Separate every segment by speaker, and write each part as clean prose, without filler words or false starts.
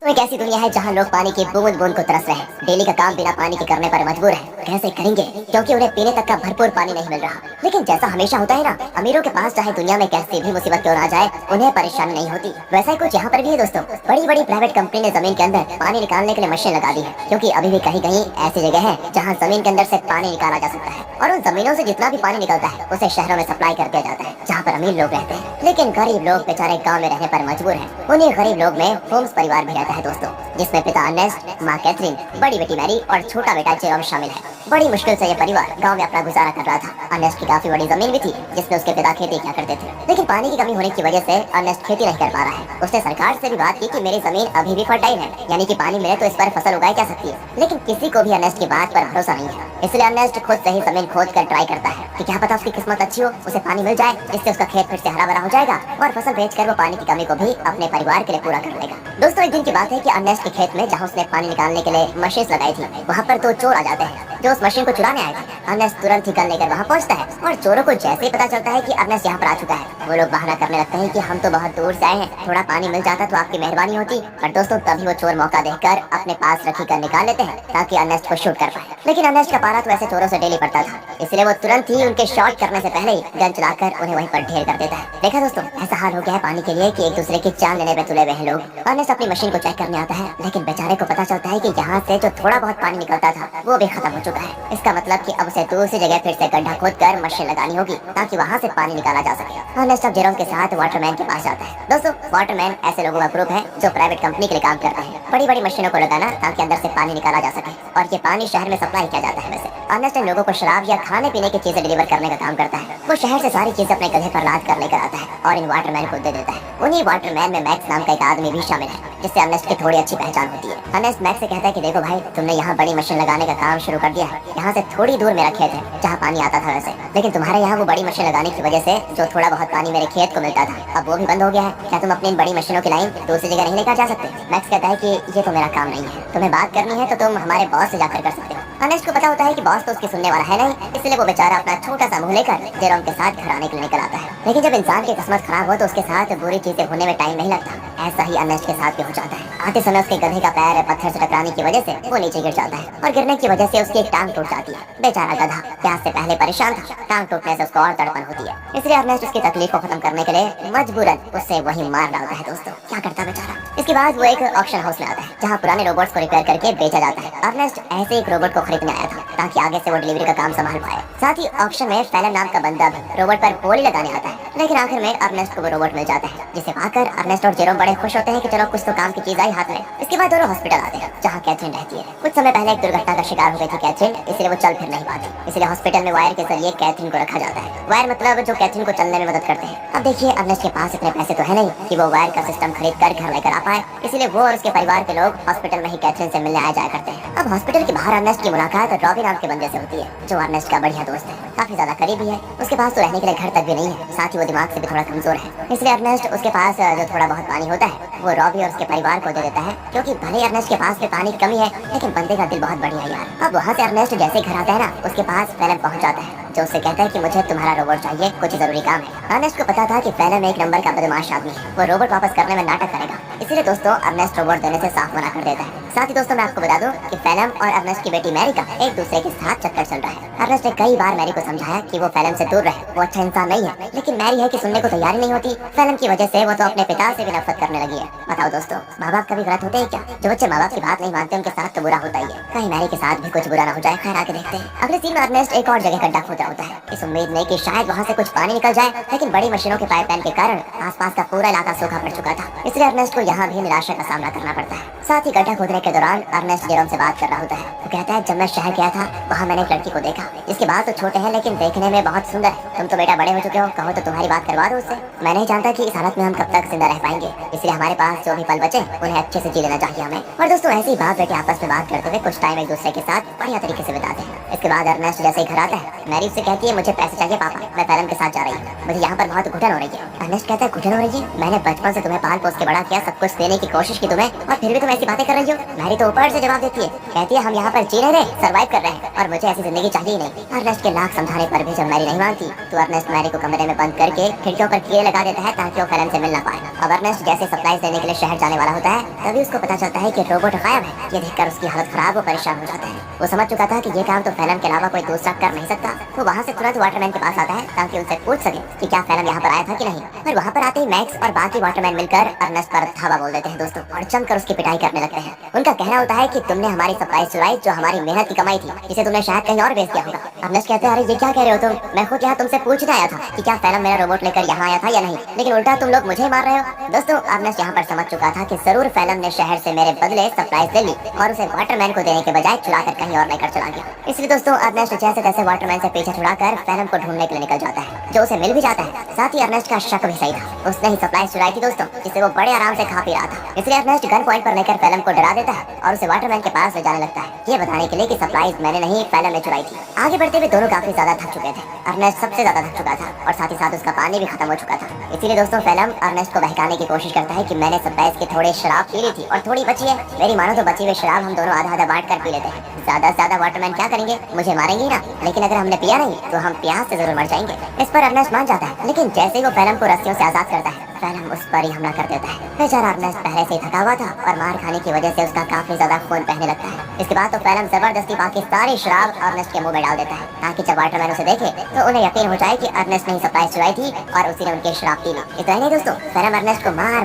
Speaker 1: तो एक ऐसी दुनिया है जहाँ लोग पानी की बूंद बूंद को तरस रहे हैं। डेली का काम बिना पानी के करने पर मजबूर है। कैसे करेंगे, क्योंकि उन्हें पीने तक का भरपूर पानी नहीं मिल रहा। लेकिन जैसा हमेशा होता है ना, अमीरों के पास चाहे दुनिया में कैसी भी मुसीबत क्यों ना आ जाए, उन्हें परेशानी नहीं होती। वैसा ही कुछ यहाँ पर भी है दोस्तों। बड़ी बड़ी प्राइवेट कंपनी ने जमीन के अंदर पानी निकालने के लिए मशीन लगा दी है, क्योंकि अभी भी कहीं कहीं ऐसी जगह है जहाँ जमीन के अंदर से पानी निकाला जा सकता है। और उन जमीनों से जितना भी पानी निकलता है उसे शहरों में सप्लाई कर दिया जाता है, जहाँ पर अमीर लोग रहते हैं। लेकिन गरीब लोग बेचारे गाँव में रहने पर मजबूर है। उन्हीं गरीब लोग में होम्स परिवार भी रहता है दोस्तों, जिसमें पिता अर्नेस्ट, माँ कैथरीन, बड़ी बेटी मैरी और छोटा बेटा जेरोम शामिल है। बड़ी मुश्किल से ये परिवार गांव में अपना गुजारा कर रहा था। अर्नेस्ट की काफी बड़ी जमीन भी थी, जिसमें उसके पिता खेती किया करते थे। लेकिन पानी की कमी होने की वजह से अर्नेस्ट खेती नहीं कर पा रहा है। उसने सरकार से भी बात की कि मेरी जमीन अभी भी फर्टाइल है, यानी कि पानी मिले तो इस पर फसल उगाई जा सकती है। लेकिन किसी को भी अर्नेस्ट की बात पर भरोसा नहीं है। इसलिए अर्नेस्ट खुद से ही जमीन खोद कर ट्राई करता है कि क्या पता उसकी किस्मत अच्छी हो, उसे पानी मिल जाए, जिससे उसका खेत फिर से हरा भरा हो जाएगा और फसल बेचकर वो पानी की कमी को भी अपने परिवार के लिए पूरा कर लेगा। दोस्तों, एक दिन की बात है कि अर्नेस्ट के खेत में जहाँ उसने पानी निकालने के लिए मशीन लगाई थी, वहाँ पर दो चोर आ जाते हैं जो उस मशीन को चुराने आए थे। अर्नेस्ट तुरंत ही गन लेकर वहाँ पहुँचता है और चोरों को जैसे ही पता चलता है कि अर्नेस्ट यहाँ पर आ चुका है, वो लोग बहाना करने लगते हैं कि हम तो बहुत दूर से आए हैं, थोड़ा पानी मिल जाता तो आपकी मेहरबानी होती। और दोस्तों, तभी वो चोर मौका देखकर अपने पास रखी गन निकाल लेते हैं ताकि अर्नेस्ट को शूट कर पाए। लेकिन अर्नेस्ट का पारा तो ऐसे चोरों से डेली पड़ता था, इसलिए वो तुरंत ही उनके शॉट करने से पहले ही गन चलाकर उन्हें वहीं पर ढेर कर देता है। देखा दोस्तों, ऐसा हाल हो गया है पानी के लिए कि एक दूसरे की जान लेने पे तुले हुए हैं लोग। अर्नेस्ट अपनी मशीन को चेक करने आता है, लेकिन बेचारे को पता चलता है कि यहाँ से जो थोड़ा बहुत पानी निकलता था वो भी खत्म हो चुका है। इसका मतलब कि अब उसे दूसरी जगह फिर से गड्ढा खोदकर मशीन लगानी होगी ताकि वहाँ से पानी निकाला जा सके। अर्नेस्ट अब जेरोम के साथ वाटरमैन के पास जाता है। दोस्तों, वाटरमैन ऐसे लोगों का ग्रुप है जो प्राइवेट कंपनी के लिए काम करते हैं, बड़ी बड़ी मशीनों को लगाना ताकि अंदर से पानी निकाला जा सके, और ये पानी शहर में सप्लाई किया जाता है। वैसे अर्नेस्ट इन लोगों को शराब या खाने पीने की चीजें डिलीवर करने का काम करता है। वो शहर से सारी चीजें अपने गधे पर लाद कर लेकर आता है और इन वाटरमैन को दे देता है। उन्हीं वाटरमैन में मैक्स नाम का एक आदमी भी शामिल है, जिससे अर्नेस्ट की थोड़ी अच्छी पहचान होती है। अर्नेस्ट मैक्स से कहता है कि देखो भाई, तुमने यहाँ बड़ी मशीन लगाने का काम शुरू कर दिया है। यहाँ से थोड़ी दूर मेरा खेत है जहाँ पानी आता था वैसे, लेकिन तुम्हारे यहाँ वो बड़ी मशीन लगाने की वजह से जो थोड़ा बहुत पानी मेरे खेत को मिलता था, अब वो भी बंद हो गया है। क्या तुम अपनी इन बड़ी मशीनों की लाइन दूसरी जगह नहीं लेकर जा सकते? मैक्स कहता है कि ये तो मेरा काम नहीं है, तुम्हें बात करनी है तो तुम हमारे बॉस से जाकर कर सकते हो। अर्नेस्ट को पता होता है कि बॉस तो उसकी सुनने वाला है नहीं, इसलिए वो बेचारा अपना छोटा सा मुंह लेकर जेरोम के साथ घर आने के लिए निकल आता है। लेकिन जब इंसान की किस्मत खराब हो तो उसके साथ बुरी चीजें होने में टाइम नहीं लगता। ऐसा ही अर्नेस्ट के साथ भी हो जाता है। आते समय उसके गधे का पैर पत्थर से टकराने की वजह से वो नीचे गिर जाता है और गिरने की वजह से उसकी एक टांग टूट जाती है। बेचारा गधा प्यास से पहले परेशान था, टांग टूटने से उसको और तड़पन होती है। इसलिए अर्नेस्ट उसकी तकलीफ को खत्म करने के लिए मजबूरन उससे वही मार डालता है। दोस्तों, क्या करता बेचारा। इसके बाद वो एक ऑक्शन हाउस में आता है जहाँ पुराने रोबोट्स को रिपेयर करके बेचा जाता है। अर्नेस्ट ऐसे एक रोबोट को खरीदने आया था ताकि आगे से वो डिलीवरी का काम संभाल पाए। साथ ही ऑक्शन में फैलन नाम का बंदा रोबोट पर बोली लगाने आता है। लेकिन आखिर में अर्नेस्ट को वो रोबोट मिल जाता है, जिसे पाकर अर्नेस्ट और जेरोम बड़े खुश होते हैं कि चलो कुछ तो काम की चीज आई हाथ में। इसके बाद दोनों हॉस्पिटल आते हैं जहाँ कैथरीन रहती है। कुछ समय पहले एक दुर्घटना का शिकार हो गई थी कैथरीन, इसलिए वो चल फिर नहीं पाती। इसलिए हॉस्पिटल में वायर के जरिए कैथरीन को रखा जाता है। वायर मतलब जो कैथरीन को चलने में मदद करते हैं। अब देखिए, अर्नेस्ट के पास इतने पैसे तो है नहीं कि वो वायर का सिस्टम खरीद कर घर लेकर आ पाए, इसलिए वो और उसके परिवार के लोग हॉस्पिटल में ही कैथरीन से मिलने आया जाया करते हैं। अब हॉस्पिटल के बाहर अर्नेस्ट की मुलाकात रॉबी नाम के बंदे से होती है, जो अर्नेस्ट का बढ़िया दोस्त है, काफी ज्यादा करीबी है। उसके पास तो रहने के लिए घर तक भी नहीं है, साथ ही वो दिमाग से भी थोड़ा कमजोर है। इसलिए अर्नेस्ट उसके पास जो थोड़ा बहुत पानी होता है वो रॉबी और उसके परिवार को दे देता है, क्योंकि भले अर्नेस्ट के पास भी पानी की कमी है, लेकिन बंदे का दिल बहुत बढ़िया है यार। अब वहाँ से अर्नेस्ट जैसे घर आता है ना, उसके पास फैलन पहुँच जाता है, जो उससे कहता है कि मुझे तुम्हारा रोबोट चाहिए, कुछ जरूरी काम है। अर्नेस्ट को पता था कि फैलन एक नंबर का बदमाश आदमी है, वो रोबोट वापस करने में नाटक करेगा। इसलिए दोस्तों, अर्नेस्ट रोबोट देने से साफ मना कर देता है। साथ ही दोस्तों, मैं आपको बता दूं कि फैलन और अर्नेस्ट की बेटी मैरी का एक दूसरे के साथ चक्कर चल रहा है। अर्नेस्ट ने कई बार मैरी को समझाया कि वो फैलन से दूर रहे, वो अच्छा इंसान नहीं है, लेकिन मैरी है कि सुनने को तैयार ही नहीं होती। फैलन की वजह से वो तो अपने पिता से भी नफरत करने लगी है। बताओ दोस्तों, माँ बाप कभी गलत होते हैं क्या? जो बच्चे माँ बाप की बात नहीं मानते उनके साथ तो बुरा होता ही है। कहीं मैरी के साथ भी कुछ बुरा ना हो जाए। खैर, आगे देखते हैं। अगले सीन में अर्नेस्ट एक और जगह गड्ढा खोद रहा होता है, इस उम्मीद में कि शायद वहाँ से कुछ पानी निकल जाए, लेकिन बड़ी मशीनों के पाइपलाइन के कारण आसपास का पूरा इलाका सूखा पड़ चुका था। इसलिए अर्नेस्ट को यहाँ भी निराशा का सामना करना पड़ता है। साथ ही गड्ढा खोदने के दौरान अर्नेस्ट जेरोम से बात कर रहा होता है। वो कहता है, जब मैं शहर गया था वहाँ मैंने एक लड़की को देखा, इसके बाद तो छोटे हैं लेकिन देखने में बहुत सुंदर है। तुम तो बेटा बड़े हो चुके हो, कहो तो तुम्हारी बात करवा दो उससे। मैं नहीं जानता कि इस हालत में हम कब तक जिंदा रह पाएंगे, इसलिए हमारे पास जो भी पल बचे उन्हें अच्छे से जी लेना चाहिए हमें। और दोस्तों, ऐसे ही बात बेटे आपस में बात करते हुए कुछ टाइम एक दूसरे के साथ बढ़िया तरीके से बिताते हैं। इसके बाद अर्नेस्ट जैसे ही घर आता है, मैरी उससे कहती है, मुझे पैसे चाहिए पापा, मैं फैलन के साथ जा रही हूँ, मुझे यहाँ पर बहुत घुटन हो रही है। अर्नेस्ट कहता है, घुटन हो रही है? मैंने बचपन से तुम्हें पाल पोस के बड़ा किया, सब कुछ देने की कोशिश की तुम्हें, और फिर भी तुम ऐसी कैसी बातें कर रही हो? मैरी तो ऊपर से जवाब देती है, कहती है हम यहाँ पर जी रहे, सर्वाइव कर रहे हैं और मुझे ऐसी जिंदगी चाहिए ही नहीं। अर्नेस्ट के लाख समझाने पर भी जब मैरी नहीं मानती तो अर्नेस्ट मैरी को कमरे में बंद करके खिड़कियों पर कीड़े लगा देता है ताकि वो फेलन से मिल ना पाए। अब अर्नेस्ट जैसे सप्लाईज देने के लिए शहर जाने वाला होता है तभी उसको पता चलता है कि रोबोट गायब है। ये देखकर उसकी हालत खराब, वो परेशान हो जाता है। वो समझ चुका था कि ये काम तो फेलन के अलावा कोई दूसरा कर नहीं सकता। वो वहाँ से तुरंत वाटरमैन के पास आता है ताकि उनसे पूछ सके कि क्या फेलन यहाँ पर आया था कि नहीं। और वहाँ पर आते ही मैक्स और बाकी वाटरमैन मिलकर अर्नेस्ट पर धावा बोल देते हैं दोस्तों, और जमकर उसकी पिटाई करने लगते हैं। उनका कहना होता है कि तुमने हमारी सप्लाई चुराई जो हमारी मेहनत की कमाई थी, जिसे तुमने शायद कहीं और बेच दिया होगा। अर्नेस्ट कहते हैं अरे ये क्या कह रहे हो तुम, मैं खुद यहाँ तुमसे पूछने आया था कि क्या फेलन मेरा रोबोट लेकर यहाँ आया था या नहीं, लेकिन उल्टा तुम लोग मुझे ही मार रहे हो। दोस्तों अर्नेस्ट यहाँ पर समझ चुका था कि जरूर फेलन ने शहर से मेरे बदले सप्लाईज ले ली और उसे वाटरमैन को देने के बजाय चुराकर कहीं और लेकर चला गया। इसलिए दोस्तों अर्नेस्ट जैसे तैसे वाटरमैन से पीछे छुड़ाकर फेलन को ढूंढने के लिए निकल जाता है, जो उसे मिल भी जाता है। साथ ही अर्नेस्ट का शक भी सही था, उसने ही सप्लाई चुराई थी दोस्तों, जिसे वो बड़े आराम से खा पी रहा था। इसलिए अर्नेस्ट गन पॉइंट पर लेकर फेलन को डरा देता है और उसे वाटरमैन के पास ले जाने लगता है, ये बताने के लिए कि सप्लाईज मैंने नहीं फेलन ने चुराई थी। आगे बढ़ते हुए दोनों काफी ज्यादा थक चुके थे। अर्नेस्ट सबसे ज्यादा थक चुका था और साथ ही साथ उसका पानी भी खत्म हो चुका था। इसीलिए दोस्तों फेलन अर्नेस्ट को बहकाने की कोशिश करता है कि मैंने सप्लाईज के थोड़े शराब पी ली थी और थोड़ी बची है, मेरी मानो तो बची हुई शराब हम दोनों आधा आधा बांट कर पी लेते हैं। ज्यादा से ज्यादा वाटरमैन क्या करेंगे, मुझे मारेंगे ना, लेकिन अगर हमने पिया नहीं तो हम प्यास से जरूर मर जाएंगे। इस पर अर्नेस्ट मान जाता है, लेकिन जैसे ही वो फेलन को रस्सियों से आजाद करता है फेलन उस पर ही हमला कर देता है। बेचारा अर्नेस्ट पहले से ही थका हुआ था और मार खाने की वजह से उसका काफी ज्यादा खून बहने लगता है। इसके बाद तो फेलन जबरदस्ती बाकी सारी शराब अर्नेस्ट के मुंह में डाल देता है ताकि जब वाटरमैन उसे देखे तो उन्हें यकीन हो जाए कि अर्नेस्ट ने ही सप्लाई चुराई थी और उसी ने उनकी शराब पी ली। इतना ही नहीं दोस्तों, फेलन अर्नेस्ट को मार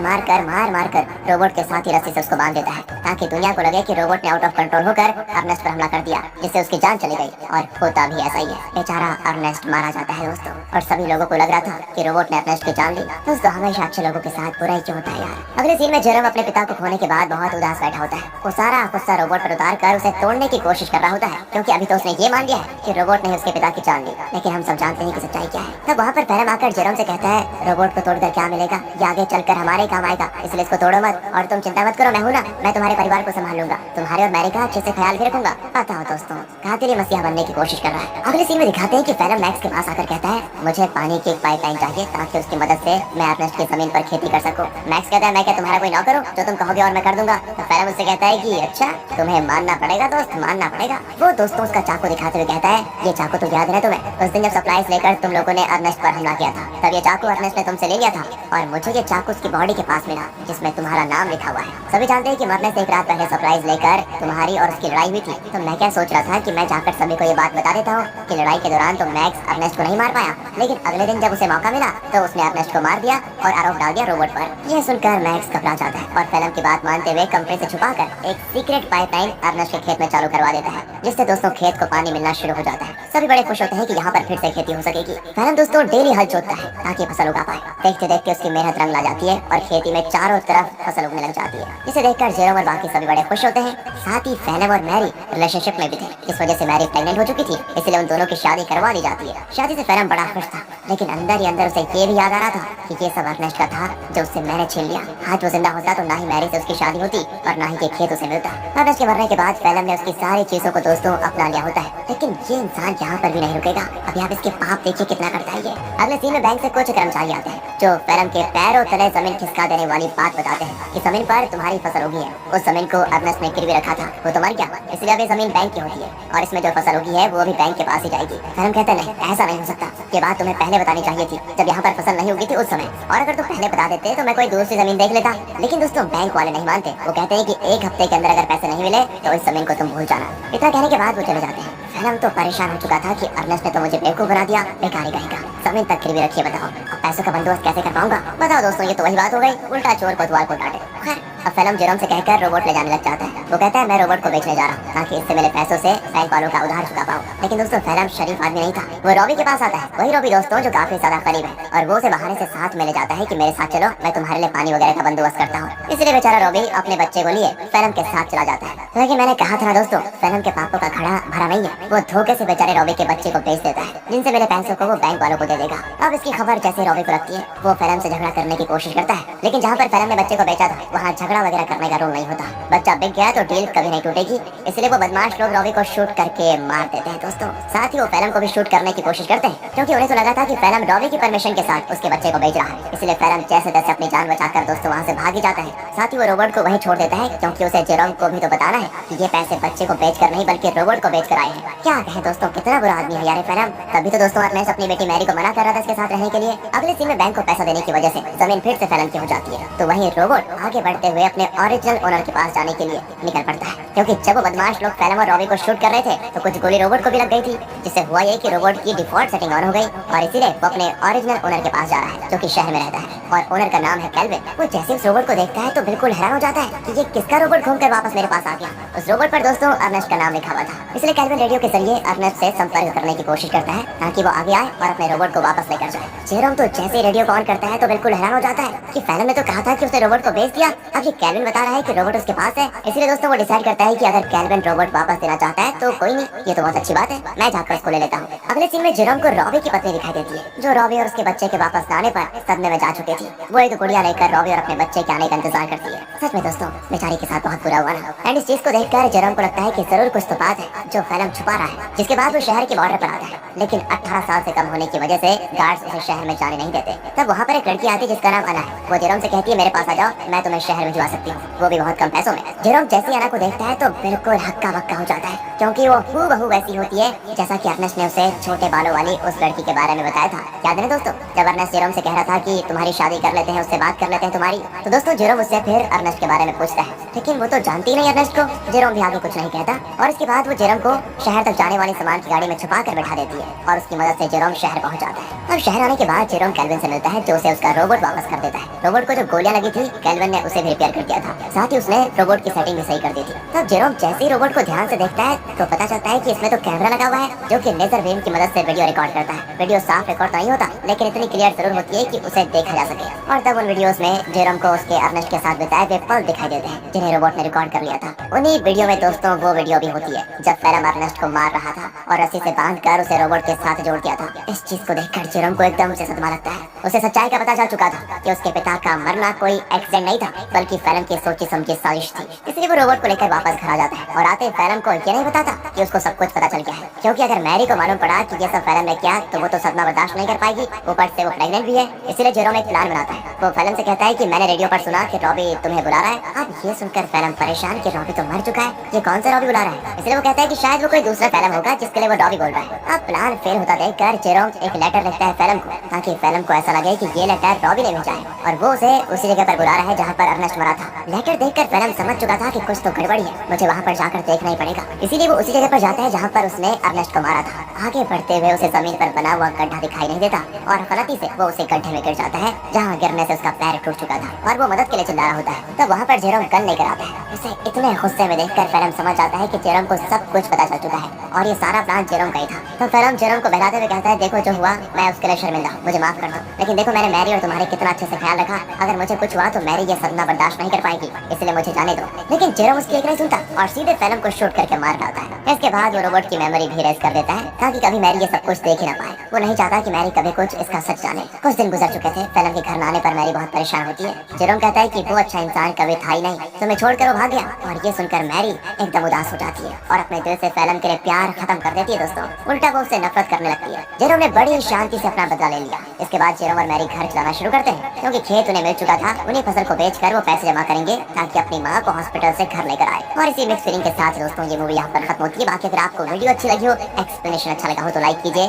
Speaker 1: मार कर रोबोट के साथ ही रस्सी से उसको बांध देता है ताकि दुनिया को लगे कि रोबोट ने आउट ऑफ कंट्रोल होकर अर्नेस्ट पर हमला कर दिया, जिससे उसकी जान चली गई। और होता भी ऐसा ही है, बेचारा अर्नेस्ट मारा जाता है दोस्तों। और सभी लोगों को लग रहा था कि रोबोट ने अर्नेस्ट की जान ली। दोस्तों हमेशा अच्छे लोगों के साथ बुरा ही क्यों होता है यार। अगले सीन में जेरम अपने पिता को खोने के बाद बहुत उदास बैठा होता है। वो सारा गुस्सा रोबोट पर उतार कर उसे तोड़ने की कोशिश कर रहा होता है, क्योंकि अभी तो उसने ये मान लिया है कि रोबोट ने उसके पिता की जान ली। लेकिन हम सब जानते हैं कि सच्चाई क्या है। तब वहाँ पर फेलन आकर जेरम से कहता है रोबोट को तोड़कर क्या मिलेगा, ये आगे चलकर हमारे काम आएगा, इसलिए इसको तोड़ो मत और तुम चिंता मत करो, मैं हूँ ना, मैं तुम्हारे परिवार को संभाल लूंगा, तुम्हारे और मैरी का अच्छे से ख्याल भी रखूंगा। बताओ दोस्तों, कातिल मसीहा बनने की कोशिश कर रहा है। अगले सीन में दिखाते हैं कि फेलन मैक्स के पास आकर कहता है मुझे पानी की एक पाइपलाइन चाहिए ताकि उसकी मदद से मैं अर्नेस्ट की जमीन पर खेती कर सकूं। मैक्स कहता है मैं क्या तुम्हारा कोई नौकर हूं, जो तुम कहोगे और मैं कर दूंगा। तो फेलन उससे कहता है कि अच्छा तुम्हें मानना पड़ेगा दोस्त, मानना पड़ेगा। वो दोस्तों उसका चाकू दिखाते हुए कहता है ये चाकू तो याद है तुम्हें, उस दिन जब सप्लाईज लेकर तुम लोगों ने अर्नेस्ट पर हमला किया था, तब ये चाकू अर्नेस्ट ने तुमसे ले लिया था और मुझे ये चाकू उसकी बॉडी के पास मिला जिसमें तुम्हारा नाम लिखा हुआ है। सभी जानते हैं कि मरने से एक रात पहले सप्लाईज लेकर तुम्हारी और उसकी लड़ाई हुई थी। तो मैं क्या सोच रहा था कि मैं जाकर सभी को ये बात बता देता हूँ कि लड़ाई के दौरान तो मैक्स अर्नेस्ट को नहीं मार पाया, लेकिन अगले दिन जब उसे मौका मिला तो उसने अर्नेस्ट को मार दिया और आरोप डाल दिया रोबोट पर। यह सुनकर मैक्स घबरा जाता है और फेलन की बात मानते हुए कंपनी से छुपाकर एक सीक्रेट पाइपलाइन अर्नेस्ट के खेत में चालू करवा देता है, जिससे दोस्तों खेत को पानी मिलना शुरू हो जाता है। सभी बड़े खुश होते हैं कि यहाँ पर फिर से खेती हो सकेगी। फेलन दोस्तों डेली हल जोतता है ताकि फसल उगा पाए। देखते देखते उसकी मेहनत रंग ला जाती है और खेती में चारों तरफ फसल उगने लग जाती है, जिसे देखकर जेरोम और बाकी सभी बड़े खुश होते हैं। साथ ही फेलन और मैरी रिलेशनशिप में भी थे, इस वजह से मैरी प्रेग्नेंट हो चुकी थी, इसलिए उन दोनों की शादी करवा दी जाती है। शादी से फेलन बड़ा खुश था, लेकिन अंदर ही अंदर उसे ये भी याद आ रहा था कि ये सब अर्नेस्ट का था जो उससे मैंने छीन लिया। आज वो जिंदा होता तो ना ही मैरी से उसकी शादी होती और ना ही ये खेत उसे मिलता। अर्नेस्ट के मरने के बाद फेलन ने उसकी सारी चीजों को दोस्तों अपना लिया होता है, लेकिन ये इंसान यहाँ पर भी नहीं रुकेगा। अभी आप इसके पाप देखिए कितना करता है ये। अगले सीन में बैंक से कुछ कर्मचारी आते हैं जो फेलन के पैरों तले जमीन खिसका देने वाली बात बताते हैं कि जमीन पर तुम्हारी फसल उगी है। उस जमीन को अर्नेस्ट ने गिरवी रखा था, वो तो मर गया, इसलिए अब ये जमीन बैंक की होती है और इसमें जो फसल उगी है वो भी बैंक के पास ही जाएगी। फेलन कहते हैं नहीं, ऐसा नहीं हो सकता, ये बात तुम्हें पहले बतानी चाहिए थी जब यहाँ पर फसल नहीं उगी थी उस समय, और अगर तुम पहले बता देते तो मैं कोई दूसरी जमीन देख लेता। लेकिन दोस्तों बैंक वाले नहीं मानते, वो कहते हैं कि एक हफ्ते के अंदर अगर पैसे नहीं मिले तो इस जमीन को तुम भूल जाना। इतना कहने के बाद वो चले जाते हैं। फेलन तो परेशान हो चुका था कि अर्नेस्ट ने तो मुझे बेवकूफ बना दिया, बेकारी कहेगा, जमीन तक गिरवी रखी है, बताओ अब पैसों का बंदोबस्त कैसे कर पाऊंगा। बताओ दोस्तों, ये तो वही बात हो गई, उल्टा चोर कोतवाल को डांटे। खैर अब फेलन जेरोम से कहकर रोबोट ले जाने लग जाता है। वो कहता है मैं रोबोट को बेचने जा रहा हूँ ताकि इससे मेरे पैसों से बैंक वालों का उधार चुका पाऊँ। लेकिन दोस्तों फेलन शरीफ आदमी नहीं था, वो रॉबी के पास आता है, वही रॉबी दोस्तों जो काफी ज्यादा करीब है, और वो उसे बहाने से साथ में ले जाता है कि मेरे साथ चलो, मैं तुम्हारे लिए पानी वगैरह का बंदोबस्त करता हूँ। इसलिए बेचारा रॉबी अपने बच्चे को लिए फेलन के साथ चला जाता है। लेकिन मैंने कहा था ना दोस्तों, फेलन के पापों का घड़ा भरा नहीं है, वो धोखे से बेचारे रॉबी के बच्चे को बेच देता है, जिनसे मेरे पैसों को वो बैंक वालों को दे देगा। अब इसकी खबर जैसे रॉबी को लगती है, वो फेलन से झगड़ा करने की कोशिश करता है, लेकिन जहाँ पर फेलन ने बच्चे को बेचा था वहाँ झगड़ा झगड़ा वगैरह करने का रोल नहीं होता। बच्चा बिक गया तो डील कभी नहीं टूटेगी, इसलिए वो बदमाश लोग रॉबी को शूट करके मार देते हैं दोस्तों। साथ ही वो फैलम को भी शूट करने की कोशिश करते हैं, क्योंकि उन्हें तो लगा था कि फैलम रॉबी की परमिशन के साथ उसके बच्चे को बेच रहा है। इसलिए फैलम जैसे तैसे अपनी जान बचाकर दोस्तों वहाँ से भाग ही जाता है। साथ ही वो रोबोट को वहीं छोड़ देता है, क्योंकि उसे जेरोम को भी तो बताना है कि ये पैसे बच्चे को बेचकर नहीं बल्कि रोबोट को बेचकर आए हैं। क्या कहे दोस्तों, कितना बुरा आदमी है यार फैलम। तभी तो दोस्तों अर्नेस्ट अपनी बेटी मैरी को मना कर रहा था इसके साथ रहने के लिए। अगले सीन में बैंक को पैसा देने की वजह से जमीन फिर से फैलम की हो जाती है, तो वहीं रोबोट आगे बढ़ते हुए अपने ओरिजिनल ओनर के पास जाने के लिए निकल पड़ता है, क्योंकि जब वो बदमाश लोग फैलम और रॉबी को शूट कर रहे थे तो कुछ गोली रोबोट को भी लग गई थी, जिससे हुआ ये कि रोबोट की डिफॉल्ट सेटिंग ऑन हो गई और इसीलिए वो अपने ओरिजिनल ओनर के पास जा रहा है, जो कि शहर में रहता है और ओनर का नाम है कैल्विन। वो जैसे उस रोबोट को देखता है तो बिल्कुल हैरान हो जाता है कि ये किसका रोबोट घूमकर वापस मेरे पास आ गया। उस रोबोट पर दोस्तों अर्नेस्ट का नाम लिखा हुआ था, इसलिए कैल्विन रेडियो के जरिए अर्नेस्ट से संपर्क करने की कोशिश करता है ताकि वो आगे आए और अपने रोबोट को वापस लेकर जाए। जेरोम तो जैसे रेडियो को ऑन करता है तो बिल्कुल हैरान हो जाता है कि फैलम ने तो कहा था कि उसने रोबोट को बेच दिया, अब ये कैल्विन बता रहा है कि रोबोट उसके पास है। इसलिए दोस्तों वो डिसाइड करता है कि अगर कैल्विन रोबोट वापस देना चाहता है तो कोई नहीं, ये तो बहुत अच्छी बात है, मैं जाकर उसको ले लेता हूँ। अगले सीन में जेरोम को रॉबी की पत्नी दिखाई देती है, जो रॉबी और उसके बच्चे के वापस आने पर सदमे में जा चुकी थी। वो एक गुड़िया लेकर रॉबी और अपने बच्चे के आने का इंतजार करती है। सच में दोस्तों बेचारी के साथ बहुत बुरा हुआ ना। एंड इस चीज को देखकर जेरोम को लगता है कि जरूर कुछ तो बात है जो फैलम छुपा रहा है। जिसके बाद वो शहर के बॉर्डर पर आता है, लेकिन 18 साल से कम होने की वजह से गार्ड्स उसे शहर में जाने नहीं देते। तब वहाँ पर एक लड़की आती है जिसका नाम अना है। वो जेरोम से कहती है मेरे पास आ जाओ, मैं तुम्हें शहर भिजवा सकती हूँ, वो भी बहुत कम पैसों में। जेरोम जैसे ही अना को देखता है तो बिल्कुल हक्का बक्का हो जाता है, क्योंकि वो हूबहू वैसी होती है जैसा कि अर्नेस्ट ने उसे छोटे बालों वाली उस लड़की के बारे में बताया था। याद है दोस्तों, जब अर्नेस्ट जेरोम से कह रहा था कि तुम्हारी शादी कर लेते हैं, उससे बात कर लेते हैं तुम्हारी, तो दोस्तों जेरोम उससे फिर अर्नेस्ट के बारे में पूछता है, लेकिन वो तो जानती नहीं अर्नेस्ट को। जेरोम भी आगे कुछ नहीं कहता और इसके बाद वो जेरोम को शहर तक जाने वाली सामान की गाड़ी में छुपा कर बैठा देती है और उसकी मदद से जेरोम शहर पहुंच जाता है। अब शहर आने के बाद जेरोम कैल्विन से मिलता है, जो उसे उसका रोबोट वापस कर देता है। रोबोट को जो गोलियां लगी थी कैल्विन ने उसे भी रिपेयर कर दिया था, साथ ही उसने रोबोट की सेटिंग भी सही कर दी थी। तब जेरोम जैसे ही रोबोट को ध्यान से देखता है तो पता चलता है कि इसमें तो कैमरा लगा हुआ है, जो कि लेजर बीम की मदद से वीडियो रिकॉर्ड करता है। वीडियो साफ रिकॉर्ड नहीं होता, लेकिन इतनी क्लियर जरूर होती है कि उसे देखा जा सके। और तब उन वीडियोस में जेरोम को उसके अर्नेस्ट के साथ बिताए हुए पल दिखाई देते हैं, जिन्हें रोबोट ने रिकॉर्ड कर लिया था। उन्हीं वीडियो में दोस्तों वो वीडियो भी होती है जब फैलम अर्नेस्ट को मार रहा था और रस्सी से बांधकर उसे रोबोट के साथ जोड़ दिया था। इस चीज को देखकर जेरोम को एकदम से सदमा लगता है। उसे सच्चाई का पता चल चुका था कि उसके पिता का मरना कोई एक्सीडेंट नहीं था, बल्कि फैलम की सोची समझी साजिश थी। इसलिए वो रोबोट को लेकर वापस घर आ जाता है और आते ही फैलम को ये नहीं बताता कि उसको सब कुछ पता चल गया है, क्योंकि अगर मैरी को मालूम पड़ा कि ये सब फैलम ने किया तो वो तो सदमा बर्दाश्त नहीं कर पाएगी। ऊपर से वो प्रेग्नेंट भी है। इसलिए जेरोम एक प्लान बनाता है। वो फैलम से कहता है कि मैंने रेडियो पर सुना कि रॉबी तुम्हें बुला रहा है। अब ये सुनकर फैलम परेशान कि रॉबी तो मर चुका है, ये कौन सा रॉबी बुला रहा है। इसलिए वो कहता है कि शायद वो कोई दूसरा फैलम होगा जिसके लिए वो रॉबी बोल रहा है। अब प्लान फेल होता देखकर जेरोम एक लेटर लिखता है फैलम को, ताकि फैलम को ऐसा लगे कि ये लेटर रॉबी ने भेजा है और वो उसे उसी जगह पर बुला रहा है जहाँ पर अर्नेस्ट मरा था। लेटर देखकर फैलम समझ चुका था कि कुछ तो गड़बड़ी है, मुझे वहाँ पर जाकर देखना ही पड़ेगा। इसीलिए वो उसी जगह पर जाता है जहाँ पर उसने अर्नेस्ट को मारा था। आगे बढ़ते हुए उसे जमीन पर बना हुआ गड्ढा दिखाई नहीं देता और गलती से वो उसे गड्ढे में गिर जाता है, जहाँ गिरने से उसका पैर टूट चुका था और वो मदद के लिए चिल्ला रहा होता है। तब वहाँ पर जेरोम गन लेकर आता है। उसे इतने गुस्से में देखकर फैलम समझ जाता है कि जेरोम को सब कुछ पता चल चुका है और ये सारा प्लान जेरोम का ही था। तो फैलम जेरोम को बहलाते हुए कहता है, देखो जो हुआ मैं उसके लिए शर्मिंदा हूँ, मुझे माफ कर दो, लेकिन देखो मैंने मैरी और तुम्हारे कितना अच्छे से ख्याल रखा, अगर मुझे कुछ हुआ तो मैरी ये सदमा बर्दाश्त नहीं कर पाएगी, इसलिए मुझे जाने दो। लेकिन जेरोम उसकी एक नहीं सुनता और सीधे फैलम को शूट करके मार डालता है। इसके बाद वो रोबोट की मेमोरी भी रेज कर देता है ताकि कभी मैरी ये सब कुछ देख ही ना पाए। वो नहीं चाहता कि मैरी कभी कुछ इसका सच जाने। कुछ दिन गुजर चुके थे। फैलम के घर आने पर मैरी बहुत परेशान होती है। जेरोम कहता है कि वो अच्छा इंसान कभी था ही नहीं, तुम्हें छोड़कर वो भाग गया। और ये सुनकर मैरी एकदम उदास हो जाती है और अपने दिल से फैलम के लिए प्यार खत्म कर देती है दोस्तों। उल्टा वो उससे नफरत करने लगती है। जेरोम ने बड़ी शांति से अपना बदला ले लिया। इसके बाद जेरोम और मैरी घर चलाना शुरू करते हैं, क्योंकि खेत उन्हें मिल चुका था। उन्हीं फसल को बेचकर वो पैसे जमा करेंगे ताकि अपनी माँ को हॉस्पिटल से घर लेकर आए। और इसी मिक्स फीलिंग के साथ दोस्तों ये मूवी यहाँ पर खत्म होती है। बाकी अगर आपको वीडियो अच्छी लगी हो, एक्सप्लेनेशन अच्छा लगा हो तो लाइक कीजिए।